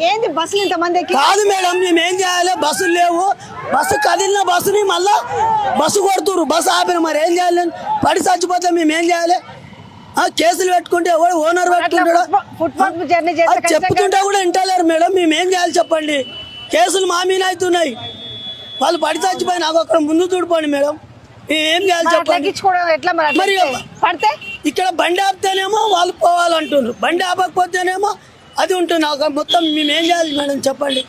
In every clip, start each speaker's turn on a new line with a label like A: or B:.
A: ఏంది బస్సులు ఇంతమంది
B: కాదు మేడం, మేము ఏం చేయాలి? బస్సులు లేవు, బస్సు కదిలిన బస్సుని మళ్ళా బస్సు కొడుతురు, బస్సు ఆపిన, మరి ఏం చేయాలి? పడి చచ్చిపోతే మేము ఏం చేయాలి? కేసులు పెట్టుకుంటే ఓనర్ పెట్టుకుంటాడు, చెప్పుతుంటే కూడా వింటలేరు మేడం. మేము ఏం చేయాలి చెప్పండి? కేసులు మా మీద అవుతున్నాయి, వాళ్ళు పడి చచ్చిపోయి నాకు అక్కడ ముందు చూడిపోండి మేడం. ఏం చేయాలి చెప్పండి? మరి ఇక్కడ బండి ఆపితేనేమో వాళ్ళు పోవాలంటున్నారు, బండి ఆపకపోతేనేమో అది ఉంటుంది. మొత్తం మేము ఏం చేయాలి మేడం చెప్పండి?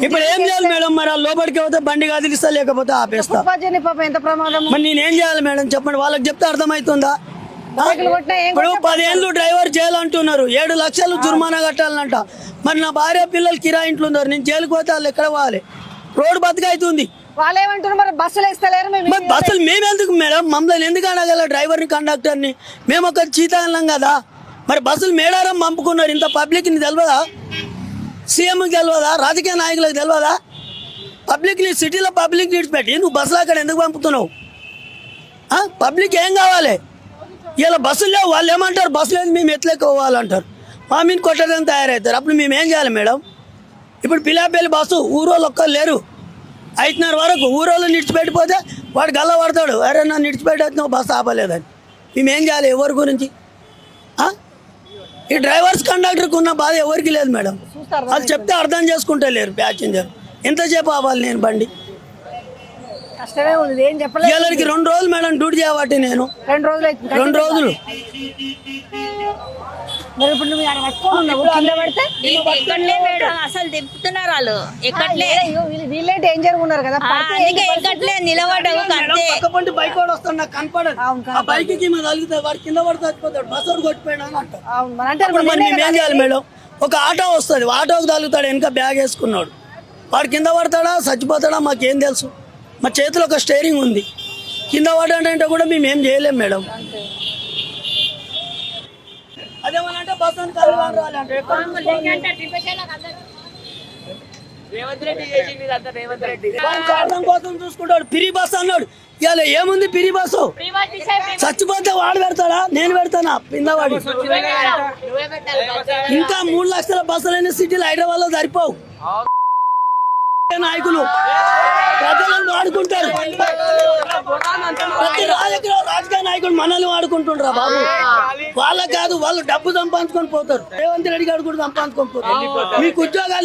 B: ఇప్పుడు ఏం చేయాలి మేడం? మరి లోపలికి పోతే బండి కదిలిస్తా, లేకపోతే ఆపేస్తా. మరి నేనేం చేయాలి మేడం చెప్పండి? వాళ్ళకి చెప్తే అర్థమవుతుందా? ఇప్పుడు 10 ఏళ్ళు డ్రైవర్ జైలు అంటున్నారు, 7 లక్షలు జుర్మానా కట్టాలంట. మరి నా భార్య పిల్లలు కిరాయి ఇంట్లో ఉన్నారు, నేను జైలుకి పోతే వాళ్ళు ఎక్కడ పోవాలి? రోడ్డు బతుకైతుంది. బస్సులు మేమెందుకు మేడం? మమ్మల్ని ఎందుకు అడగల? డ్రైవర్ని, కండక్టర్ని మేము ఒక చీతా అన్నాం కదా. మరి బస్సులు మేడారం పంపుకున్నారు, ఇంత పబ్లిక్ని తెలియదా? సీఎంకి తెలియదా? రాజకీయ నాయకులకు తెలియదా? పబ్లిక్ని, సిటీలో పబ్లిక్ విడిచిపెట్టి నువ్వు బస్సులు అక్కడ ఎందుకు పంపుతున్నావు? పబ్లిక్ ఏం కావాలి? ఇలా బస్సులు లేవు, వాళ్ళు ఏమంటారు? బస్సులు లేదు, మేము ఎట్లెక్క పోవాలంటారు, మా మీద కొట్టడానికి తయారవుతారు. అప్పుడు మేము ఏం చేయాలి మేడం? ఇప్పుడు పిల్లాపల్లి బస్సు ఊరోళ్ళు ఒక్కరు లేరు, 5:30 వరకు ఊరోళ్ళు నిడిచిపెట్టిపోతే వాడు గల్ల పడతాడు, అరే నన్ను నిడిచిపెట్టేస్తున్నావు బస్సు ఆపలేదని. మేము ఏం చేయాలి? ఎవరి గురించి? ఈ డ్రైవర్స్ కండక్టర్కి ఉన్న బాధ ఎవరికి లేదు మేడం. వాళ్ళు చెప్తే అర్థం చేసుకుంటే లేరు ప్యాసింజర్. ఎంతసేపు ఆపాలి నేను బండి? వీళ్ళకి 2 రోజులు మేడం డ్యూటీ చేయబట్టి నేను 2 రోజులు
C: అసలు తిప్పుతున్నారు వాళ్ళు, ఎక్కట్లే
A: వీళ్ళే డేంజర్ ఉన్నారు కదా,
C: ఎక్కట్లే నిలబడవు.
B: బైక్ వాడు వస్తాడు, నాకు కనపడదు, ఆ బైక్ కి తగిలితే వాడు కింద పడి చచ్చిపోతాడు, బస్సు వాడు కొట్టిపోయాడు అని అంటారు. మరి మేము ఏం చేయాలి మేడం? ఒక ఆటో వస్తుంది, ఆటోకి తగులుతాడు, వెనక బ్యాగ్ వేసుకున్నాడు, వాడు కింద పడతాడా చచ్చిపోతాడా మాకేం తెలుసు? మా చేతిలో ఒక స్టీరింగ్ ఉంది, కింద పడాడంటే కూడా మేము ఏం చేయలేం మేడం. అదేమనంటే బస్సు కోసం చూసుకుంటాడు. పిరి బస్సు అన్నాడు, ఇవాళ ఏముంది పిరి బస్సు? చచ్చిపోతే వాడు పెడతాడా? నేను పెడతానా? కిందవాడి ఇంకా 3 లక్షల బస్సులైన సిటీలు హైదరాబాద్ లో సరిపోవు. నాయకులు ప్రజలను వాడుకుంటారు, ప్రతి రాజకీయ నాయకులు మనల్ని వాడుకుంటుండ్రా బాబు. వాళ్ళకి కాదు, వాళ్ళు డబ్బు సంపాదించుకొని పోతారు. రేవంత్ రెడ్డి గారు కూడా సంపాదించుకొని పోతారు. మీకు ఉద్యోగాలు